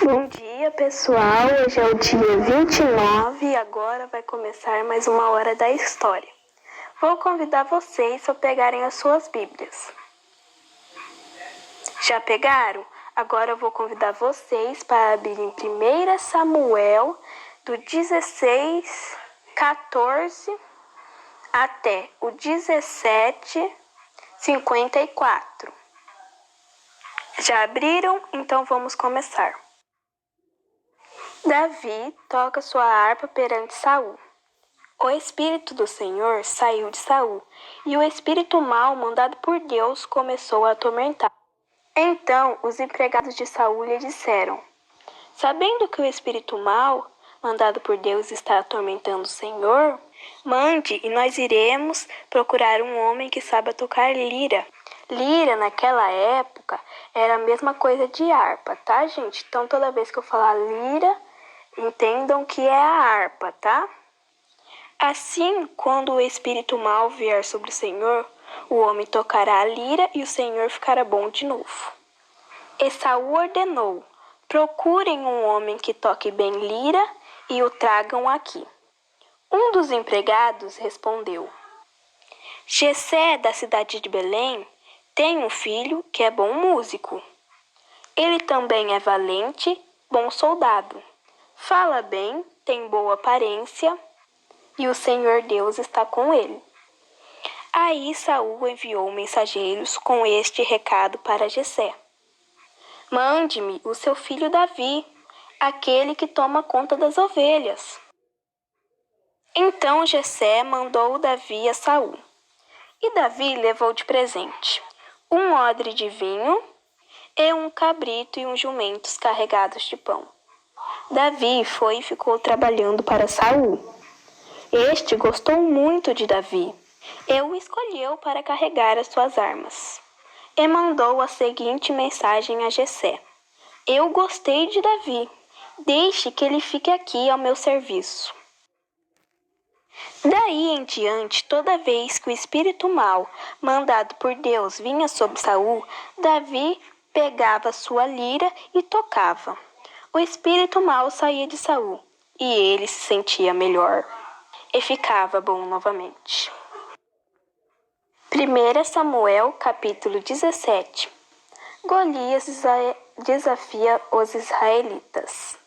Bom dia, pessoal. Hoje é o dia 29 e agora vai começar mais uma hora da história. Vou convidar vocês a pegarem as suas Bíblias. Já pegaram? Agora eu vou convidar vocês para abrirem 1 Samuel, do 16, 14 até o 17, 54. Já abriram? Então vamos começar. Davi toca sua harpa perante Saul. O Espírito do Senhor saiu de Saul, e o espírito mau mandado por Deus começou a atormentar. Então os empregados de Saul lhe disseram: sabendo que o espírito mau mandado por Deus está atormentando o Senhor, mande e nós iremos procurar um homem que saiba tocar lira. Lira, naquela época, era a mesma coisa de harpa, tá, gente? Então, toda vez que eu falar lira, entendam que é a harpa, tá? Assim, quando o espírito mau vier sobre o Senhor, o homem tocará a lira e o Senhor ficará bom de novo. E Saul ordenou: procurem um homem que toque bem lira e o tragam aqui. Um dos empregados respondeu: Jessé, da cidade de Belém, tem um filho que é bom músico. Ele também é valente, bom soldado. Fala bem, tem boa aparência, e o Senhor Deus está com ele. Aí Saul enviou mensageiros com este recado para Jessé: mande-me o seu filho Davi, aquele que toma conta das ovelhas. Então Jessé mandou Davi a Saul. E Davi levou de presente um odre de vinho e um cabrito e uns jumentos carregados de pão. Davi foi e ficou trabalhando para Saul. Este gostou muito de Davi e o escolheu para carregar as suas armas. E mandou a seguinte mensagem a Jessé: eu gostei de Davi, deixe que ele fique aqui ao meu serviço. Daí em diante, toda vez que o espírito mau, mandado por Deus, vinha sobre Saul, Davi pegava sua lira e tocava. O espírito mau saía de Saul, e ele se sentia melhor, e ficava bom novamente. 1 Samuel, capítulo 17. Golias desafia os israelitas.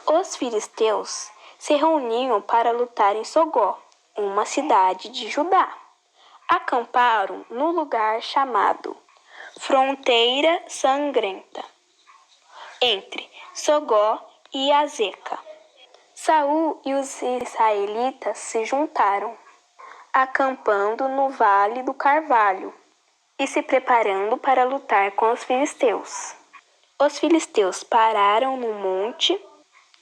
Os filisteus se reuniam para lutar em Sogó, uma cidade de Judá. Acamparam no lugar chamado Fronteira Sangrenta, entre Sogó e Azeca. Saul e os israelitas se juntaram, acampando no Vale do Carvalho e se preparando para lutar com os filisteus. Os filisteus pararam no monte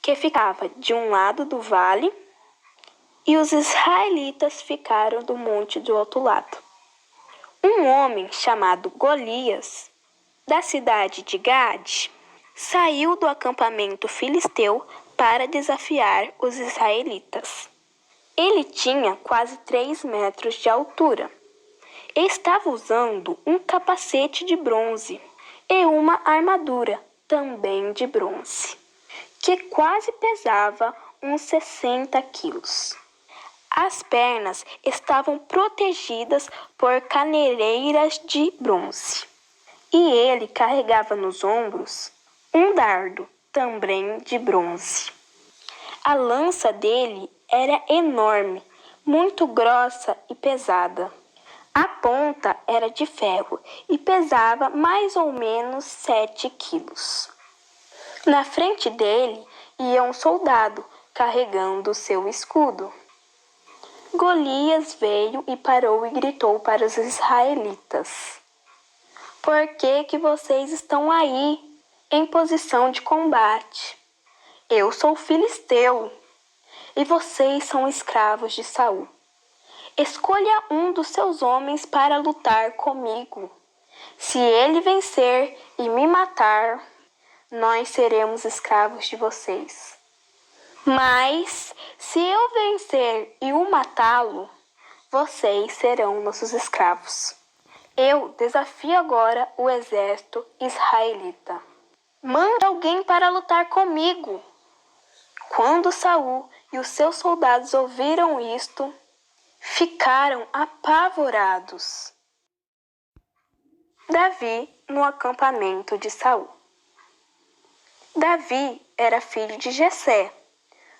que ficava de um lado do vale, e os israelitas ficaram do monte do outro lado. Um homem chamado Golias, da cidade de Gade, saiu do acampamento filisteu para desafiar os israelitas. Ele tinha quase 3 metros de altura. Estava usando um capacete de bronze e uma armadura também de bronze, que quase pesava uns 60 quilos. As pernas estavam protegidas por caneleiras de bronze, e ele carregava nos ombros um dardo, também de bronze. A lança dele era enorme, muito grossa e pesada. A ponta era de ferro e pesava mais ou menos 7 quilos. Na frente dele ia um soldado carregando seu escudo. Golias veio e parou e gritou para os israelitas: por que vocês estão aí, em posição de combate? Eu sou filisteu, e vocês são escravos de Saul. Escolha um dos seus homens para lutar comigo. Se ele vencer e me matar, nós seremos escravos de vocês. Mas, se eu vencer e o matá-lo, vocês serão nossos escravos. Eu desafio agora o exército israelita. Mande alguém para lutar comigo. Quando Saul e os seus soldados ouviram isto, ficaram apavorados. Davi no acampamento de Saul. Davi era filho de Jessé,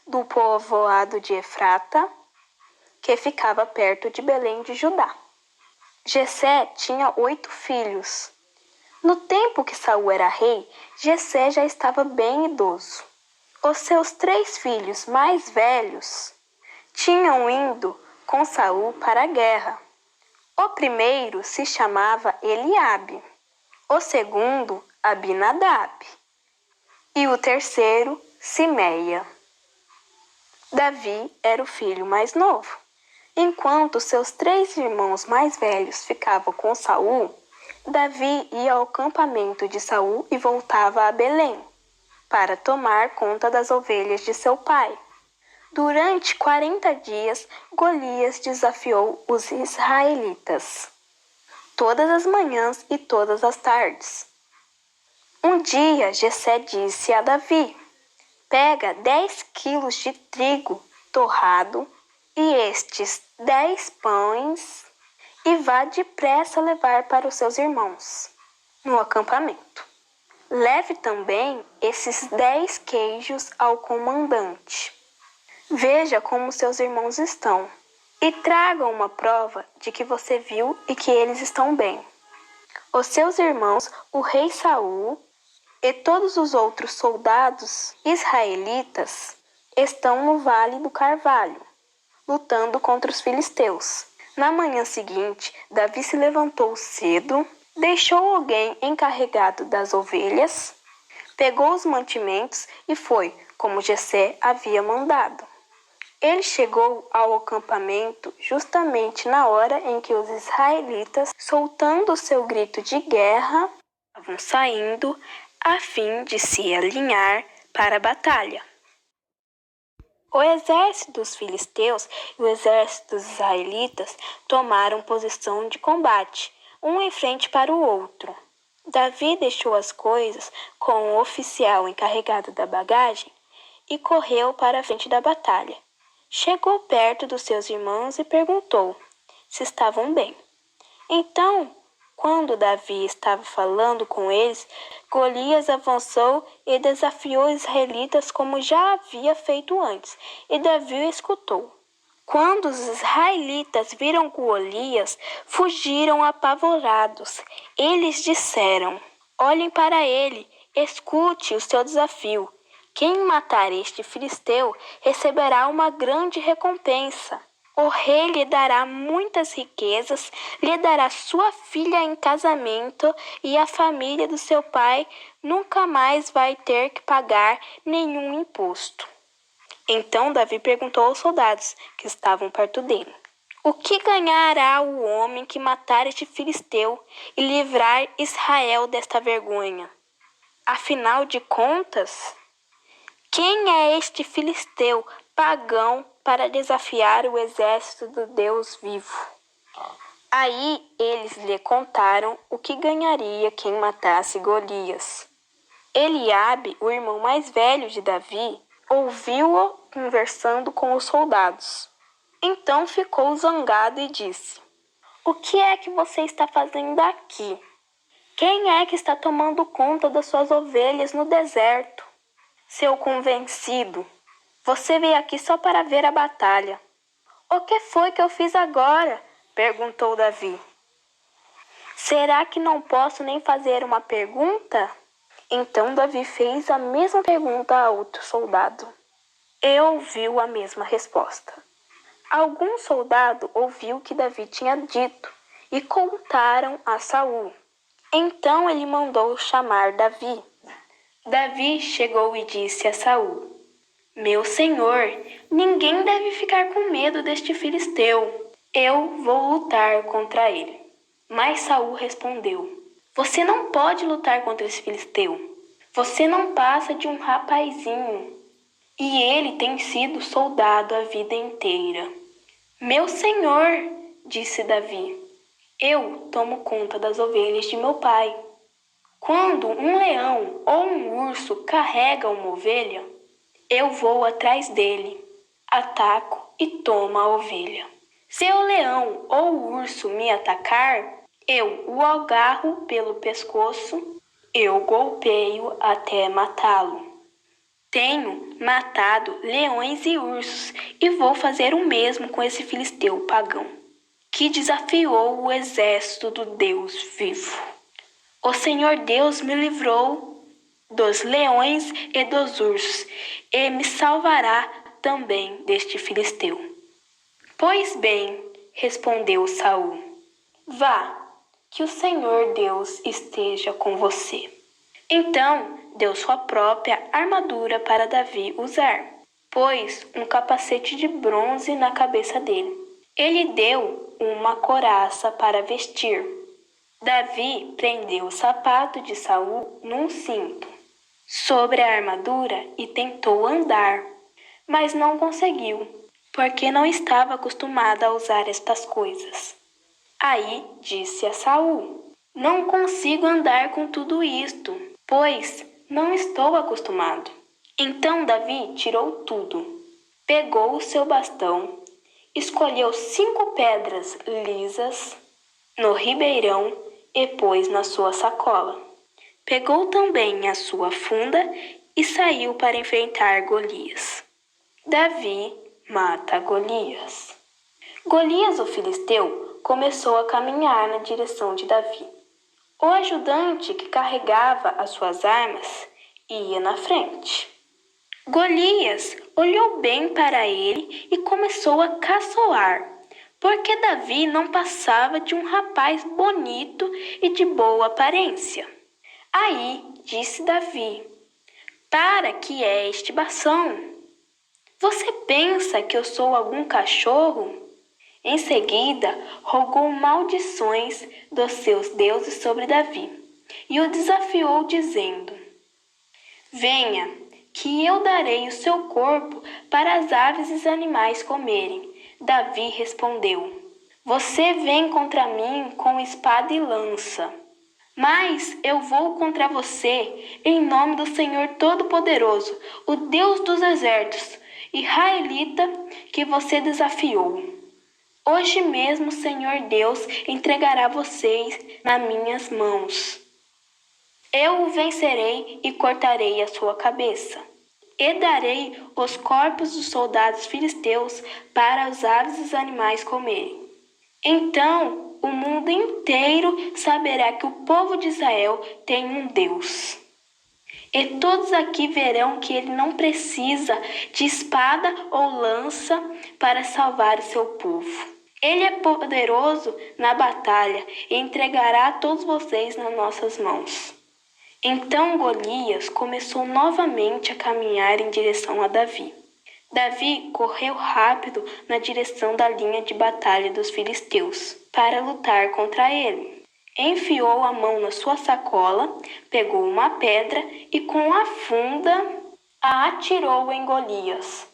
do povoado de Efrata, que ficava perto de Belém de Judá. Jessé tinha 8 filhos. No tempo que Saul era rei, Jessé já estava bem idoso. Os seus 3 filhos mais velhos tinham ido com Saul para a guerra. O primeiro se chamava Eliabe, o segundo Abinadab e o terceiro Simeia. Davi era o filho mais novo. Enquanto seus 3 irmãos mais velhos ficavam com Saul, Davi ia ao acampamento de Saul e voltava a Belém para tomar conta das ovelhas de seu pai. Durante 40 dias, Golias desafiou os israelitas, todas as manhãs e todas as tardes. Um dia, Jessé disse a Davi: pega 10 quilos de trigo torrado e estes 10 pães e vá depressa levar para os seus irmãos no acampamento. Leve também esses 10 queijos ao comandante. Veja como seus irmãos estão e traga uma prova de que você viu e que eles estão bem. Os seus irmãos, o rei Saul e todos os outros soldados israelitas estão no Vale do Carvalho, lutando contra os filisteus. Na manhã seguinte, Davi se levantou cedo, deixou alguém encarregado das ovelhas, pegou os mantimentos e foi, como Jessé havia mandado. Ele chegou ao acampamento justamente na hora em que os israelitas, soltando seu grito de guerra, estavam saindo a fim de se alinhar para a batalha. O exército dos filisteus e o exército dos israelitas tomaram posição de combate, um em frente para o outro. Davi deixou as coisas com o oficial encarregado da bagagem e correu para a frente da batalha. Chegou perto dos seus irmãos e perguntou se estavam bem. Então, quando Davi estava falando com eles, Golias avançou e desafiou os israelitas como já havia feito antes, e Davi o escutou. Quando os israelitas viram Golias, fugiram apavorados. Eles disseram: olhem para ele, escute o seu desafio. Quem matar este filisteu receberá uma grande recompensa. O rei lhe dará muitas riquezas, lhe dará sua filha em casamento e a família do seu pai nunca mais vai ter que pagar nenhum imposto. Então Davi perguntou aos soldados que estavam perto dele: o que ganhará o homem que matar este filisteu e livrar Israel desta vergonha? Afinal de contas, quem é este filisteu pagão para desafiar o exército do Deus vivo? Aí eles lhe contaram o que ganharia quem matasse Golias. Eliabe, o irmão mais velho de Davi, ouviu-o conversando com os soldados. Então ficou zangado e disse: o que é que você está fazendo aqui? Quem é que está tomando conta das suas ovelhas no deserto? Seu convencido, você veio aqui só para ver a batalha. O que foi que eu fiz agora? Perguntou Davi. Será que não posso nem fazer uma pergunta? Então Davi fez a mesma pergunta a outro soldado. E ouviu a mesma resposta. Algum soldado ouviu o que Davi tinha dito e contaram a Saul. Então ele mandou chamar Davi. Davi chegou e disse a Saul: meu senhor, ninguém deve ficar com medo deste filisteu. Eu vou lutar contra ele. Mas Saul respondeu: você não pode lutar contra esse filisteu. Você não passa de um rapazinho. E ele tem sido soldado a vida inteira. Meu senhor, disse Davi, eu tomo conta das ovelhas de meu pai. Quando um leão ou um urso carrega uma ovelha, eu vou atrás dele, ataco e tomo a ovelha. Se o leão ou o urso me atacar, eu o agarro pelo pescoço, eu golpeio até matá-lo. Tenho matado leões e ursos e vou fazer o mesmo com esse filisteu pagão, que desafiou o exército do Deus vivo. O Senhor Deus me livrou dos leões e dos ursos e me salvará também deste filisteu. Pois bem, respondeu Saul, vá, que o Senhor Deus esteja com você. Então deu sua própria armadura para Davi usar, pôs um capacete de bronze na cabeça dele. Ele deu uma couraça para vestir. Davi prendeu o sapato de Saul num cinto sobre a armadura e tentou andar, mas não conseguiu, porque não estava acostumado a usar estas coisas. Aí disse a Saul, não consigo andar com tudo isto, pois não estou acostumado. Então Davi tirou tudo, pegou o seu bastão, escolheu 5 pedras lisas no ribeirão e pôs na sua sacola. Pegou também a sua funda e saiu para enfrentar Golias. Davi mata Golias. Golias, o filisteu, começou a caminhar na direção de Davi. O ajudante que carregava as suas armas ia na frente. Golias olhou bem para ele e começou a caçoar, porque Davi não passava de um rapaz bonito e de boa aparência. Aí disse Davi, para que é este bastão? Você pensa que eu sou algum cachorro? Em seguida, rogou maldições dos seus deuses sobre Davi e o desafiou dizendo, venha, que eu darei o seu corpo para as aves e os animais comerem. Davi respondeu, você vem contra mim com espada e lança, mas eu vou contra você em nome do Senhor Todo-Poderoso, o Deus dos exércitos, israelita que você desafiou. Hoje mesmo o Senhor Deus entregará vocês nas minhas mãos. Eu o vencerei e cortarei a sua cabeça. E darei os corpos dos soldados filisteus para as aves e os animais comerem. Então o mundo inteiro saberá que o povo de Israel tem um Deus. E todos aqui verão que ele não precisa de espada ou lança para salvar o seu povo. Ele é poderoso na batalha e entregará a todos vocês nas nossas mãos. Então Golias começou novamente a caminhar em direção a Davi. Davi correu rápido na direção da linha de batalha dos filisteus para lutar contra ele. Enfiou a mão na sua sacola, pegou uma pedra e com a funda a atirou em Golias.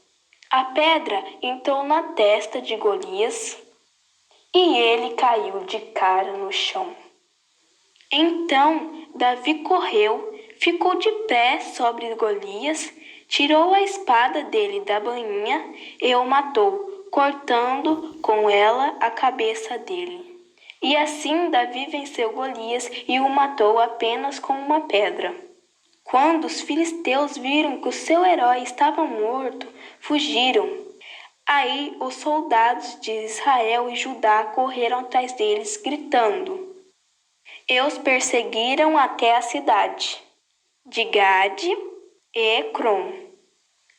A pedra entrou na testa de Golias e ele caiu de cara no chão. Então Davi correu, ficou de pé sobre Golias, tirou a espada dele da bainha e o matou, cortando com ela a cabeça dele. E assim Davi venceu Golias e o matou apenas com uma pedra. Quando os filisteus viram que o seu herói estava morto, fugiram. Aí os soldados de Israel e Judá correram atrás deles, gritando. E os perseguiram até a cidade de Gade e Ecrom.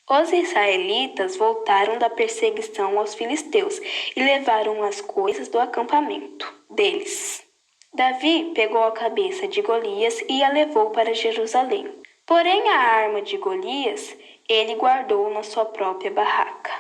Os israelitas voltaram da perseguição aos filisteus e levaram as coisas do acampamento deles. Davi pegou a cabeça de Golias e a levou para Jerusalém. Porém, a arma de Golias ele guardou na sua própria barraca.